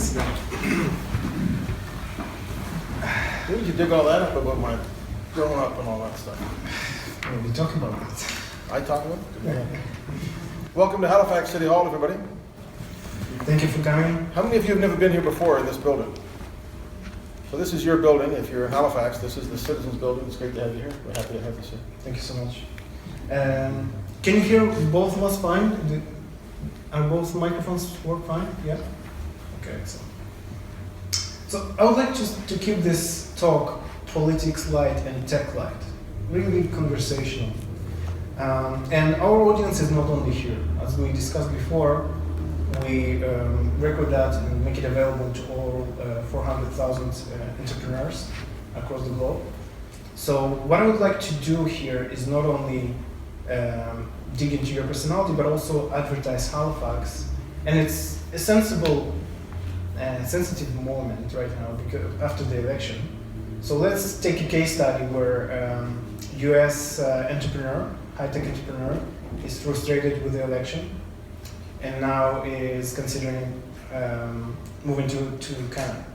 this year. Didn't you dig all that up about my growing up and all that stuff? We talk about that. I talk about it? Yeah. Welcome to Halifax City Hall, everybody. Thank you for coming. How many of you have never been here before in this building? So this is your building. If you're in Halifax, this is the Citizens Building. It's great to have you here. We're happy to have you here. Thank you so much. Can you hear both of us fine? Are both microphones work fine? Yeah? Okay, excellent. So I would like to keep this talk politics light and tech light, really conversational. And our audience is not only here. As we discussed before, we record that and make it available to all 400,000 entrepreneurs across the globe. So what I would like to do here is not only dig into your personality, but also advertise Halifax. And it's a sensitive moment right now because after the election. So let's take a case study where US entrepreneur, high-tech entrepreneur, is frustrated with the election and now is considering moving to Canada.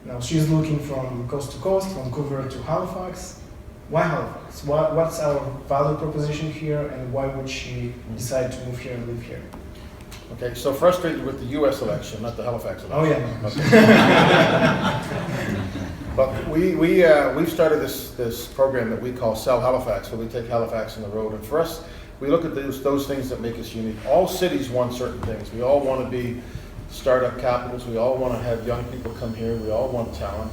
Now she's looking from coast to coast, Vancouver to Halifax. Why Halifax? What's our value proposition here, and why would she decide to move here and live here? Okay, so frustrated with the U.S. election, not the Halifax election. Oh yeah. Okay. But we've started this program that we call Sell Halifax, where we take Halifax on the road. And for us, we look at those things that make us unique. All cities want certain things. We all want to be startup capitals. We all want to have young people come here. We all want talent.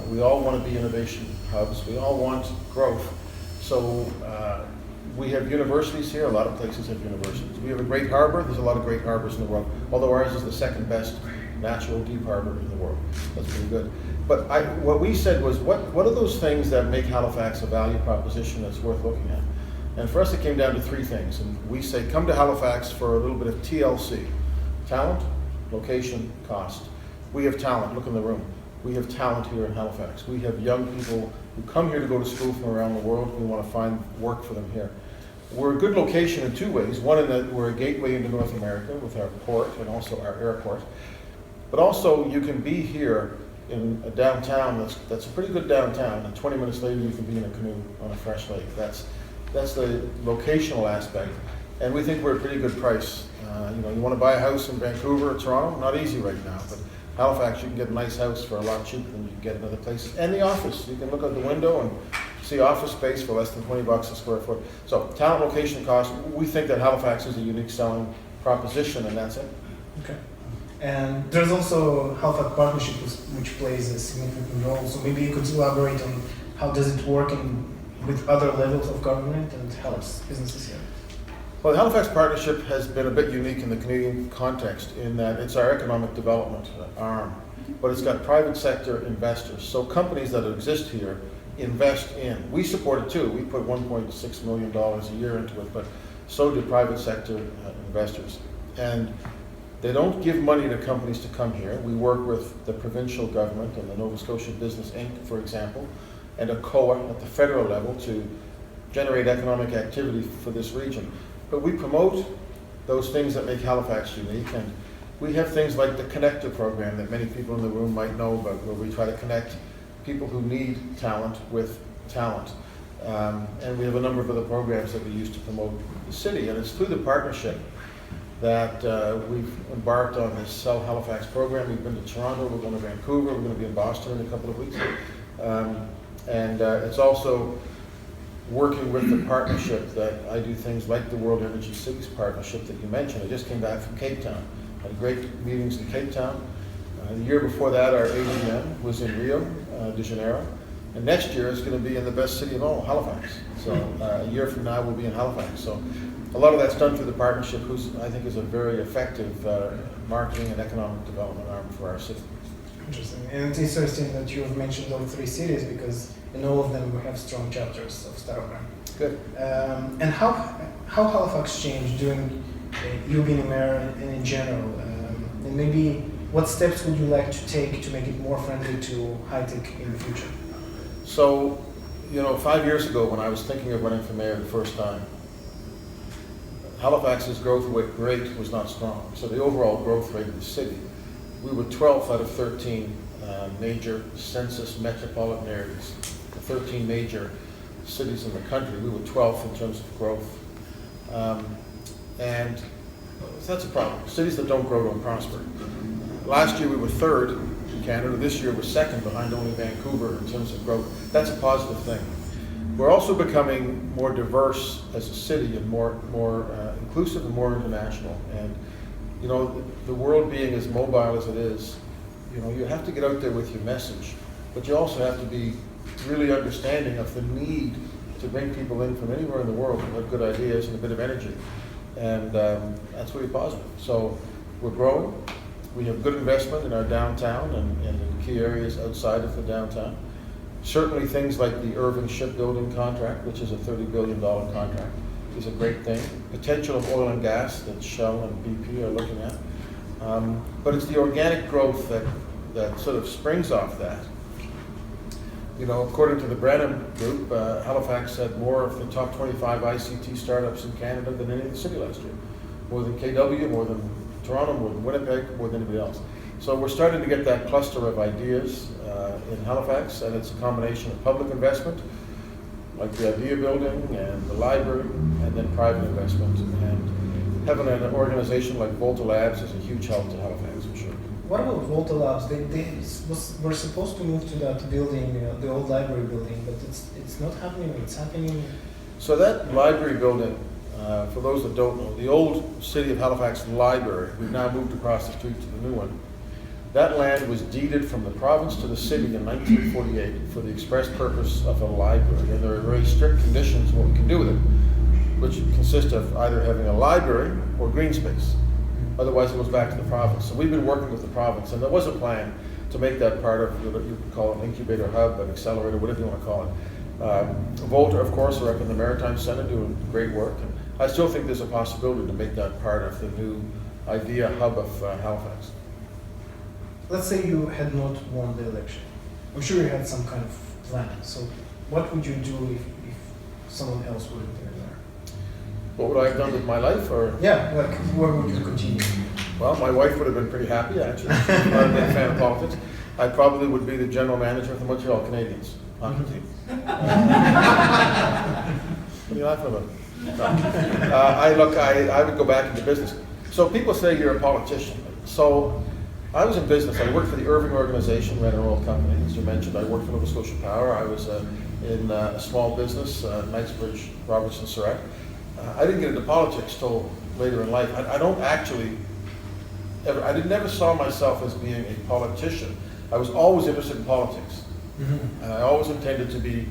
We all want to be innovation hubs. We all want growth. So we have universities here. A lot of places have universities. We have a great harbor. There's a lot of great harbors in the world, although ours is the second best natural deep harbor in the world. That's pretty good. But what we said was, what are those things that make Halifax a value proposition that's worth looking at? And for us, it came down to three things. And we say, come to Halifax for a little bit of TLC. Talent, location, cost. We have talent. Look in the room. We have talent here in Halifax. We have young people who come here to go to school from around the world. We want to find work for them here. We're a good location in two ways. One, in that we're a gateway into North America with our port and also our airport. But also, you can be here in a downtown that's a pretty good downtown, and 20 minutes later you can be in a canoe on a fresh lake. That's the locational aspect, and we think we're a pretty good price. You want to buy a house in Vancouver or Toronto, not easy right now, but Halifax, you can get a nice house for a lot cheaper than you can get in other places. And the office, you can look out the window and see office space for less than $20 a square foot. So talent, location, cost, we think that Halifax is a unique selling proposition, and that's it. Okay. And there's also Halifax Partnership, which plays a significant role. So maybe you could elaborate on how does it work with other levels of government and helps businesses here. Well, the Halifax Partnership has been a bit unique in the Canadian context in that it's our economic development arm, but it's got private sector investors. So companies that exist here invest in. We support it too. We put $1.6 million a year into it, but so do private sector investors. And they don't give money to companies to come here. We work with the provincial government and the Nova Scotia Business Inc., for example, and a COA at the federal level to generate economic activity for this region. But we promote those things that make Halifax unique, and we have things like the Connector program that many people in the room might know about, where we try to connect people who need talent with talent. And we have a number of other programs that we use to promote the city, and it's through the partnership that we've embarked on this Sell Halifax program. We've been to Toronto, we're going to Vancouver, we're going to be in Boston in a couple of weeks. It's also working with the partnership that I do things like the World Energy Cities Partnership that you mentioned. I just came back from Cape Town. Had great meetings in Cape Town. The year before that, our AGM was in Rio de Janeiro. And next year is going to be in the best city of all, Halifax. So a year from now, we'll be in Halifax. So a lot of that's done through the partnership, who's I think is a very effective marketing and economic development arm for our city. Interesting. And it's interesting that you have mentioned all three cities because in all of them we have strong chapters of Startup. Good. And how Halifax changed during you being a mayor and in general? And maybe what steps would you like to take to make it more friendly to high tech in the future? So, 5 years ago when I was thinking of running for mayor the first time, Halifax's growth rate was not strong. So the overall growth rate of the city we were 12th out of 13 major census metropolitan areas. The 13 major cities in the country, we were 12th in terms of growth. And that's a problem. Cities that don't grow don't prosper. Last year we were 3rd in Canada. This year we're 2nd behind only Vancouver in terms of growth. That's a positive thing. We're also becoming more diverse as a city and more inclusive and more international. And you know, the world being as mobile as it is, you know, you have to get out there with your message, but you also have to be really understanding of the need to bring people in from anywhere in the world who have good ideas and a bit of energy. And that's really positive. So we're growing. We have good investment in our downtown and in key areas outside of the downtown. Certainly things like the Irving shipbuilding contract, which is a $30 billion contract, is a great thing. Potential of oil and gas that Shell and BP are looking at. But it's the organic growth that sort of springs off that. You know, according to the Brenham Group, Halifax had more of the top 25 ICT startups in Canada than any other city last year. More than KW, more than Toronto, more than Winnipeg, more than anybody else. So we're starting to get that cluster of ideas in Halifax, and it's a combination of public investment, like the Idea Building and the library, and then private investment. And having an organization like Volta Labs is a huge help to Halifax, for sure. What about Volta Labs? We're supposed to move to that building, the old library building, but it's not happening. It's happening. So that library building, for those that don't know, the old City of Halifax library, we've now moved across the street to the new one. That land was deeded from the province to the city in 1948 for the express purpose of a library, and there are very strict conditions what we can do with it, which consist of either having a library or green space. Otherwise it goes back to the province. So we've been working with the province, and there was a plan to make that part of what you could call an incubator hub, an accelerator, whatever you want to call it. Volta, of course, are up in the Maritime Centre doing great work, and I still think there's a possibility to make that part of the new idea hub of Halifax. Let's say you had not won the election. I'm sure you had some kind of plan. So what would you do if someone else would have been there? What would I have done with my life? Or yeah, like where would you continue? Well, my wife would have been pretty happy, actually. She's not a big fan of politics. I probably would be the general manager of the Montreal Canadiens hockey team. What are you laughing about? No. I would go back into business. So people say you're a politician. So I was in business. I worked for the Irving organization, ran an oil company, as you mentioned. I worked for Nova Scotia Power. I was in a small business, Knightsbridge, Robertson, Surrey. I didn't get into politics till later in life. I don't actually never saw myself as being a politician. I was always interested in politics. Mm-hmm. And I always intended to be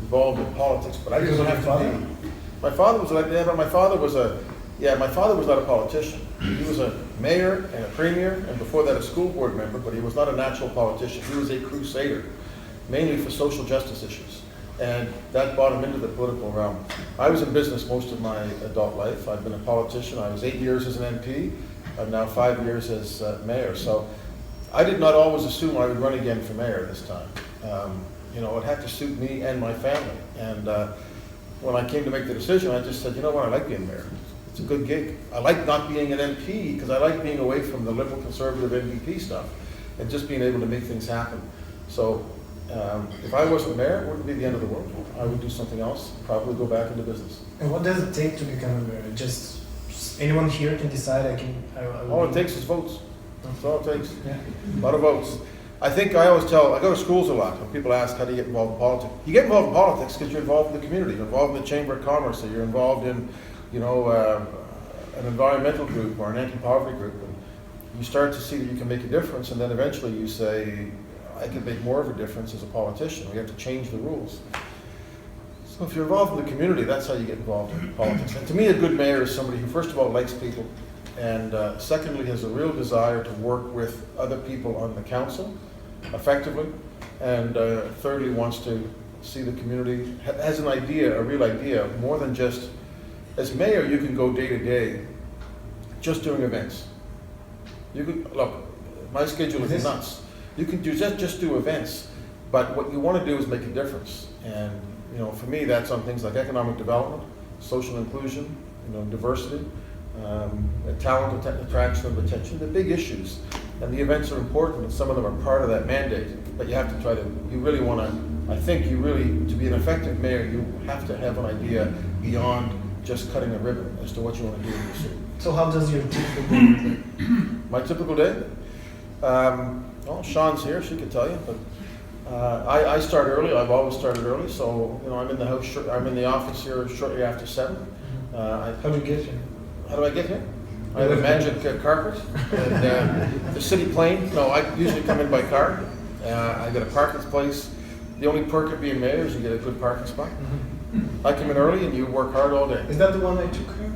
involved in politics, but I didn't have to be. My father was like, yeah, but my father was not a politician. He was a mayor and a premier, and before that a school board member, but he was not a natural politician. He was a crusader, mainly for social justice issues. And that brought him into the political realm. I was in business most of my adult life. I've been a politician. I was 8 years as an MP. I'm now 5 years as mayor. So I did not always assume I would run again for mayor this time. You know, it had to suit me and my family. And when I came to make the decision, I just said, you know what, I like being mayor. It's a good gig. I like not being an MP because I like being away from the liberal conservative NDP stuff and just being able to make things happen. So if I wasn't mayor, it wouldn't be the end of the world. I would do something else, probably go back into business. And what does it take to become a mayor? Just anyone here can decide all it takes is votes. That's all it takes. Yeah. A lot of votes. I think I always tell, I go to schools a lot. When people ask, how do you get involved in politics? You get involved in politics because you're involved in the community. You're involved in the Chamber of Commerce, or you're involved in, you know, an environmental group or an anti-poverty group. And you start to see that you can make a difference, and then eventually you say, I can make more of a difference as a politician. We have to change the rules. So if you're involved in the community, that's how you get involved in politics. And to me, a good mayor is somebody who, first of all, likes people, and secondly, has a real desire to work with other people on the council effectively, and thirdly, wants to see the community, has an idea, a real idea, more than just, as mayor, you can go day to day just doing events. You can, look, my schedule is nuts. You can just do events, but what you want to do is make a difference. And you know, for me, that's on things like economic development, social inclusion, you know, diversity, talent, attraction, and retention, the big issues. And the events are important, and some of them are part of that mandate. But you have to try to, you really want to, I think you really, to be an effective mayor, you have to have an idea beyond just cutting a ribbon as to what you want to do in your city. So how does your typical day look? My typical day? Well, Sean's here, she could tell you, but I start early. I've always started early, so I'm in the house. I'm in the office here shortly after 7. How do you get here? How do I get here? I have a magic carpet and the city plane. No, I usually come in by car. I get a parking place. The only perk of being mayor is you get a good parking spot. I come in early and you work hard all day. Is that the one I took here?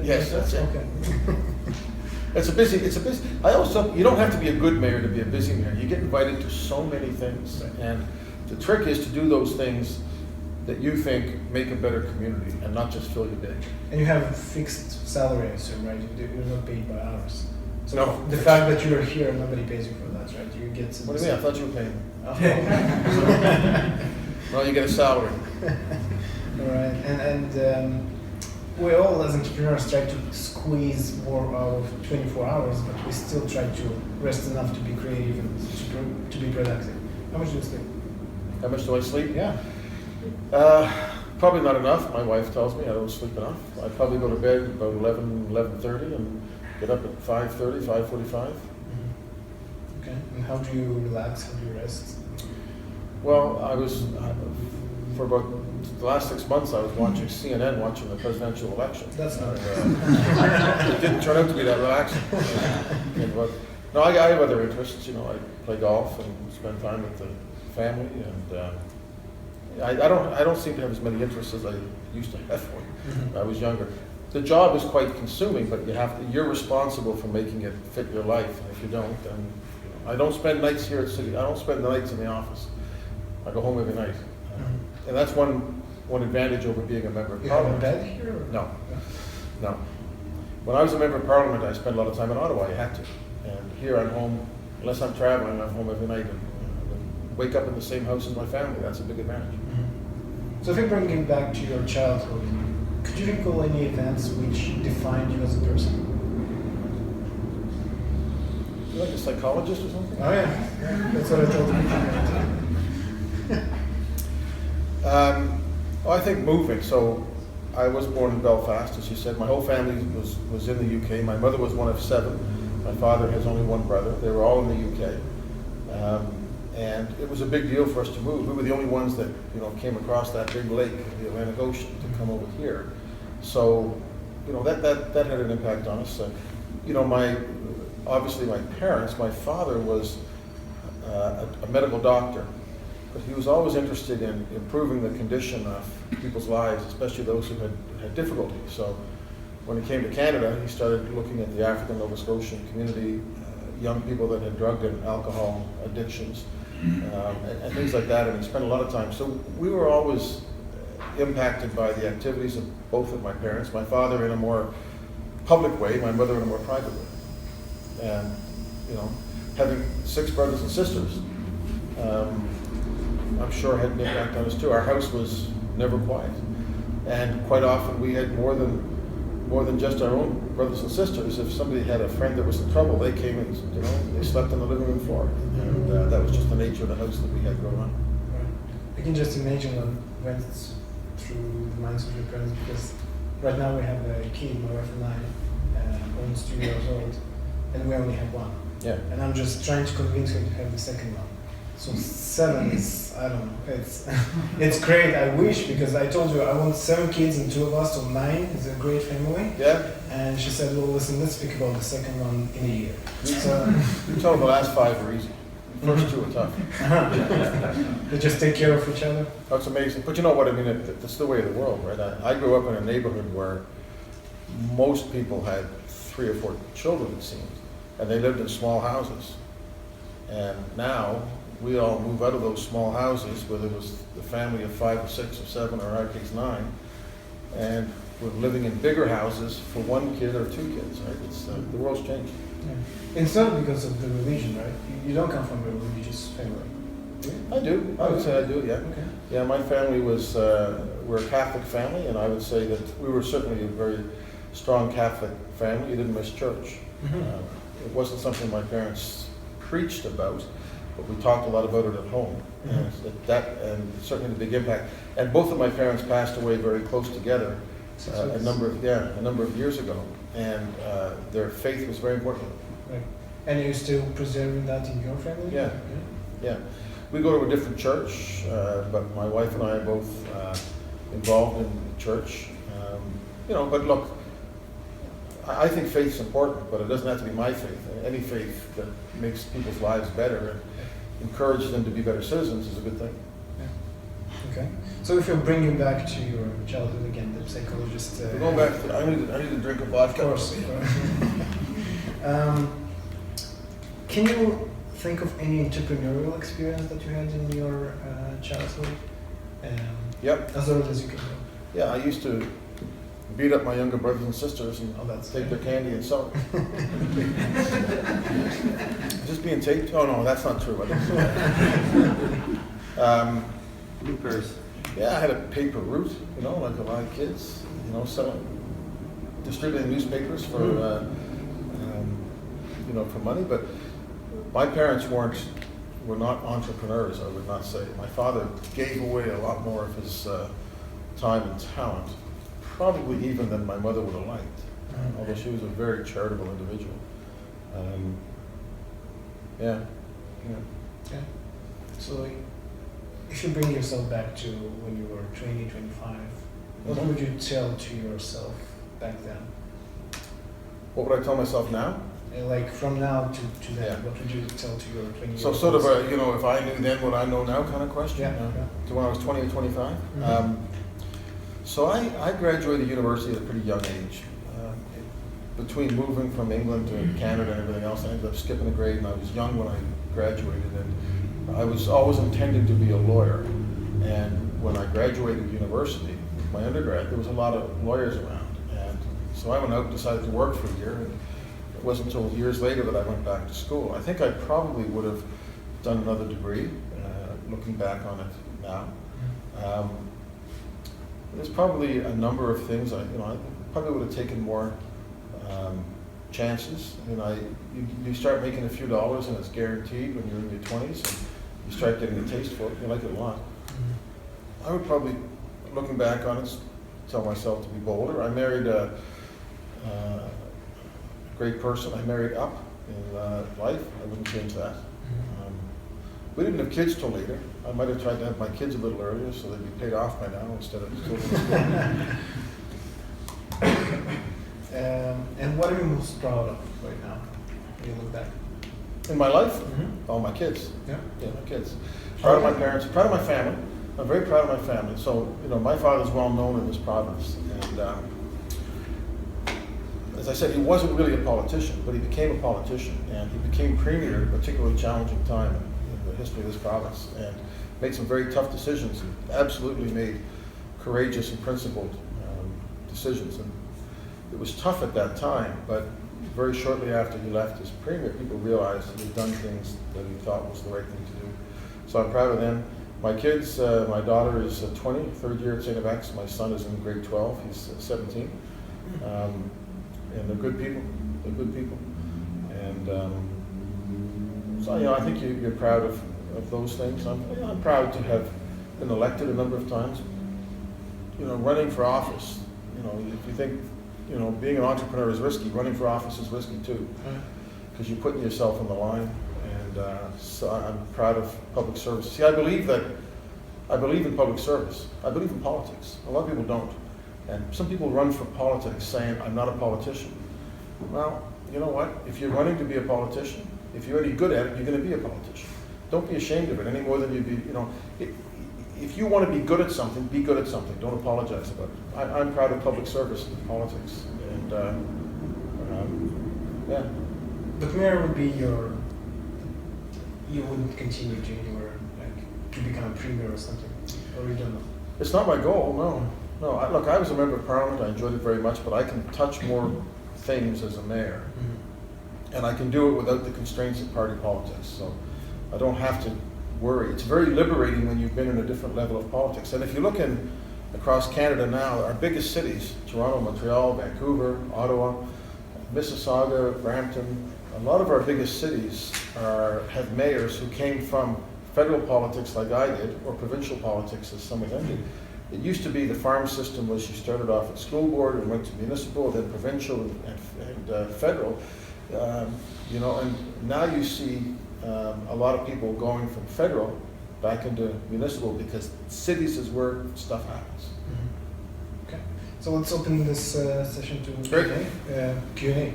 Yes, that's it. Okay. It's a busy. I always tell you don't have to be a good mayor to be a busy mayor. You get invited to so many things, and the trick is to do those things that you think make a better community and not just fill your day. And you have a fixed salary, I assume, right? You're not paid by hours. So No. the fact that you're here, nobody pays you for that, right? You get some. What do you mean? I thought you were paying me. Oh. Well, you get a salary. All right, and we all as entrepreneurs try to squeeze more out of 24 hours, but we still try to rest enough to be creative and to be productive. How much do you sleep? How much do I sleep? Yeah. Probably not enough. My wife tells me I don't sleep enough. I probably go to bed about 11:30 and get up at 5:30, 5:45. Okay. And how do you relax? How do you rest? Well, for about the last 6 months, I was watching CNN, watching the presidential election. That's not it didn't turn out to be that relaxing. But, no, I have other interests. I play golf and spend time with the family, and I don't seem to have as many interests as I used to have when I was younger. The job is quite consuming, but you're responsible for making it fit your life. And if you don't, then I don't spend nights here at City. I don't spend the nights in the office. I go home every night, and that's one advantage over being a member of Parliament. You have a bed here? Or? No. When I was a member of Parliament, I spent a lot of time in Ottawa. I had to, and here I'm home. Unless I'm traveling, I'm home every night and wake up in the same house as my family. That's a big advantage. So if we bring it back to your childhood, could you recall any events which defined you as a person? You like a psychologist or something? Oh yeah, that's what I told you. I think moving. So I was born in Belfast, as you said. My whole family was in the UK. My mother was one of 7. My father has only one brother. They were all in the UK. And it was a big deal for us to move. We were the only ones that came across that big lake, the Atlantic Ocean, to come over here. So that had an impact on us. Obviously my parents. My father was a medical doctor, but he was always interested in improving the condition of people's lives, especially those who had difficulty. So when he came to Canada, he started looking at the African Nova Scotian community, young people that had drug and alcohol addictions, and things like that, and he spent a lot of time. So we were always impacted by the activities of both of my parents, my father in a more public way, my mother in a more private way. And, having 6 brothers and sisters, I'm sure had an impact on us too. Our house was never quiet. And quite often we had more than just our own brothers and sisters. If somebody had a friend that was in trouble, they came and they slept on the living room floor. And that was just the nature of the house that we had growing up. I can just imagine what went through the minds of your parents, because right now we have a kid, my wife and I, almost 2 years old, and we only have one. Yeah. And I'm just trying to convince her to have the second one. So 7 is, I don't know, it's great, I wish, because I told you I want 7 kids and 2 of us, so 9 is a great family. Yeah. And she said, well, listen, let's speak about the second one in a year. So You told them the last 5 were easy. The first 2 were tough. they just take care of each other. That's amazing. But you know what I mean? That's the way of the world, right? I grew up in a neighborhood where most people had 3 or 4 children, it seems, and they lived in small houses. And now we all move out of those small houses, whether it was the family of 5 or 6 or 7 or our case 9, and we're living in bigger houses for 1 kid or 2 kids, right? It's the world's changed. Yeah. It's not because of the religion, right? You don't come from a religious family. Do you? I do. I would say I do, yeah. Okay. Yeah, my family was, we're a Catholic family, and I would say that we were certainly a very strong Catholic family. You didn't miss church. Mhm. It wasn't something my parents preached about, but we talked a lot about it at home. Mhm. And certainly the big impact. And both of my parents passed away very close together a number of years ago, and their faith was very important. Right. And you're still preserving that in your family? Yeah. Yeah, we go to a different church, but my wife and I are both involved in the church. But look, I think faith's important, but it doesn't have to be my faith. Any faith that makes people's lives better and encourages them to be better citizens is a good thing. Yeah. Okay. So if you bring you back to your childhood again, the psychologist. We're going back. I need a drink of vodka. Of course. Can you think of any entrepreneurial experience that you had in your childhood? Yep. As early as you can go. Yeah, I used to beat up my younger brothers and sisters and that's take their candy and sell it. Just being taped? Oh no, that's not true. I didn't do that. Bloopers. Yeah, I had a paper route, like a lot of kids, selling, distributing newspapers for, for money. But my parents were not entrepreneurs, I would not say. My father gave away a lot more of his time and talent, probably even than my mother would have liked, although she was a very charitable individual. Yeah. So if you bring yourself back to when you were 20, 25, what would you tell to yourself back then? What would I tell myself now? Like from now to then, Yeah. what would you tell to your 20 So sort of a, if I knew then what I know now kind of question? Yeah. To when I was 20 or 25? Mhm. So I graduated university at a pretty young age. Between moving from England to Canada and everything else, I ended up skipping a grade, and I was young when I graduated, and I was always intending to be a lawyer. And when I graduated university, my undergrad, there was a lot of lawyers around. And so I went out and decided to work for a year, and it wasn't until years later that I went back to school. I think I probably would have done another degree, looking back on it now. There's probably a number of things I probably would have taken more chances. You start making a few dollars and it's guaranteed when you're in your 20s, and you start getting a taste for it. You like it a lot. I would probably, looking back on it, tell myself to be bolder. I married a great person. I married up in life. I wouldn't change that. We didn't have kids till later. I might have tried to have my kids a little earlier so they'd be paid off by now instead of still in school. And what are you most proud of right now when you look back? In my life? Mm-hmm. Oh, my kids. Yeah. Yeah, my kids. Proud of my parents, proud of my family. I'm very proud of my family. So, my father's well known in this province. And as I said, he wasn't really a politician, but he became a politician. And he became premier at a particularly challenging time in the history of this province, and made some very tough decisions, and absolutely made courageous and principled decisions. And it was tough at that time, but very shortly after he left as premier, people realized that he'd done things that he thought was the right thing to do. So I'm proud of them. My kids, my daughter is 20, third year at St. FX. My son is in grade 12, he's 17. And they're good people, And so, I think you're proud of those things. I'm proud to have been elected a number of times. Running for office, if you think, being an entrepreneur is risky, running for office is risky too, because you're putting yourself on the line. And so I'm proud of public service. See, I believe in public service. I believe in politics. A lot of people don't. And some people run for politics saying, I'm not a politician. Well, you know what? If you're running to be a politician, if you're any good at it, you're going to be a politician. Don't be ashamed of it any more than you'd be, if you want to be good at something, be good at something. Don't apologize about it. I'm proud of public service and politics. And, yeah. But where would be you wouldn't continue to anywhere, to become a premier or something? Or you don't know? It's not my goal, no. No, look, I was a member of Parliament. I enjoyed it very much, but I can touch more things as a mayor. Mm-hmm. And I can do it without the constraints of party politics. So I don't have to worry. It's very liberating when you've been in a different level of politics. And if you look in across Canada now, our biggest cities, Toronto, Montreal, Vancouver, Ottawa, Mississauga, Brampton, a lot of our biggest cities have mayors who came from federal politics like I did, or provincial politics as some of them did. It used to be the farm system was you started off at school board and went to municipal, then provincial and federal. You know, and now you see a lot of people going from federal back into municipal because cities is where stuff happens. Mm-hmm. Okay, so let's open this session to Q&A.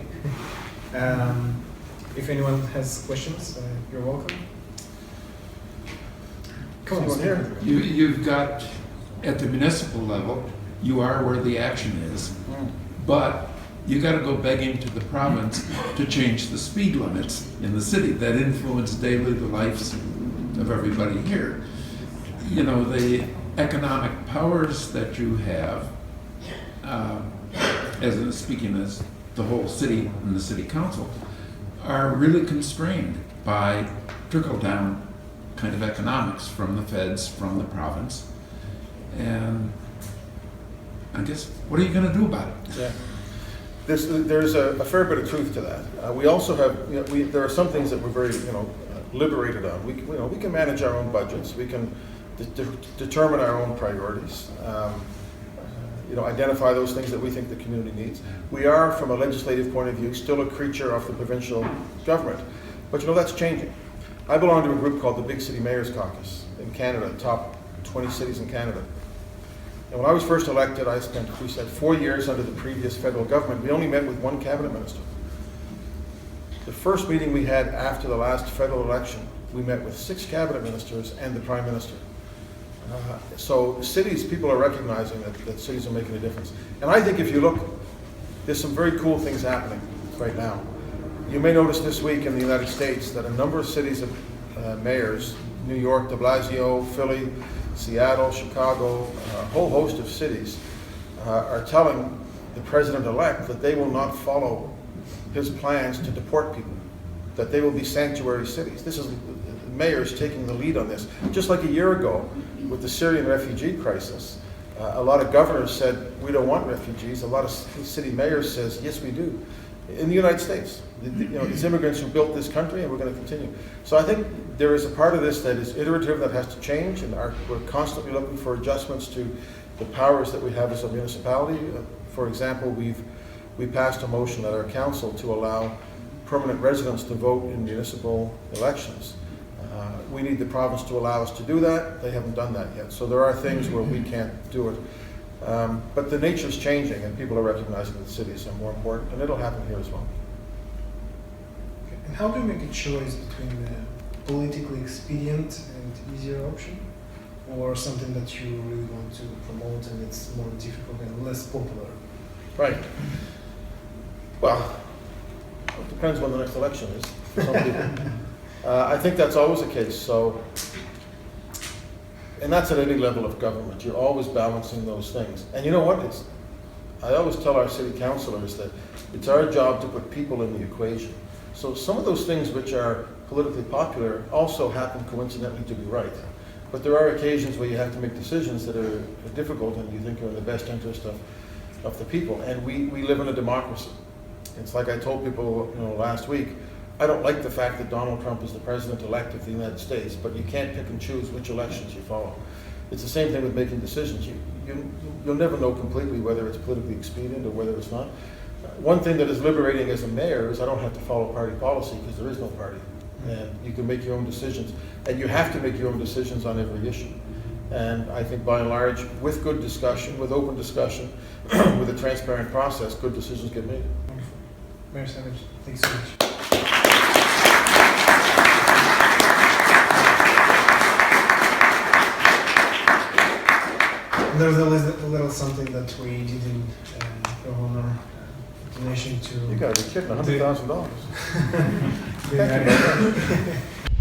If anyone has questions, you're welcome. Come on, here. You've got, at the municipal level, you are where the action is, but you got to go begging to the province to change the speed limits in the city that influence daily the lives of everybody here. You know, the economic powers that you have, speaking as the whole city and the city council, are really constrained by trickle-down kind of economics from the feds, from the province. And I guess, what are you going to do about it? Yeah. There's a fair bit of truth to that. We also have, you know, there are some things that we're very, liberated on. We can manage our own budgets. We can determine our own priorities. Identify those things that we think the community needs. We are, from a legislative point of view, still a creature of the provincial government. But that's changing. I belong to a group called the Big City Mayors Caucus in Canada, top 20 cities in Canada. And when I was first elected, I spent, 4 years under the previous federal government. We only met with one cabinet minister. The first meeting we had after the last federal election, we met with 6 cabinet ministers and the prime minister. So cities, people are recognizing that cities are making a difference. And I think if you look, there's some very cool things happening right now. You may notice this week in the United States that a number of cities have mayors, New York, de Blasio, Philly, Seattle, Chicago, a whole host of cities are telling the president-elect that they will not follow his plans to deport people, that they will be sanctuary cities. This is mayors taking the lead on this. Just like a year ago with the Syrian refugee crisis, a lot of governors said, we don't want refugees. A lot of city mayors says, yes, we do. In the United States, it's immigrants who built this country, and we're going to continue. So I think there is a part of this that is iterative, that has to change, and we're constantly looking for adjustments to the powers that we have as a municipality. For example, we passed a motion at our council to allow permanent residents to vote in municipal elections. We need the province to allow us to do that. They haven't done that yet. So there are things where we can't do it. But the nature's changing, and people are recognizing that cities are more important, and it'll happen here as well. Okay. And how do you make a choice between the politically expedient and easier option, or something that you really want to promote and it's more difficult and less popular? Right. Well, it depends when the next election is for some people. I think that's always the case. So, and that's at any level of government. You're always balancing those things. And you know what? I always tell our city councillors that it's our job to put people in the equation. So some of those things which are politically popular also happen coincidentally to be right. But there are occasions where you have to make decisions that are difficult and you think are in the best interest of the people. And we live in a democracy. It's like I told people last week, I don't like the fact that Donald Trump is the president-elect of the United States, but you can't pick and choose which elections you follow. It's the same thing with making decisions. You'll never know completely whether it's politically expedient or whether it's not. One thing that is liberating as a mayor is I don't have to follow party policy because there is no party. And you can make your own decisions. And you have to make your own decisions on every issue. And I think by and large, with good discussion, with open discussion, with a transparent process, good decisions get made. Wonderful. Mayor Savage, thanks so much. There's a little something that we did in honor donation to. You gotta be kidding, $100,000. the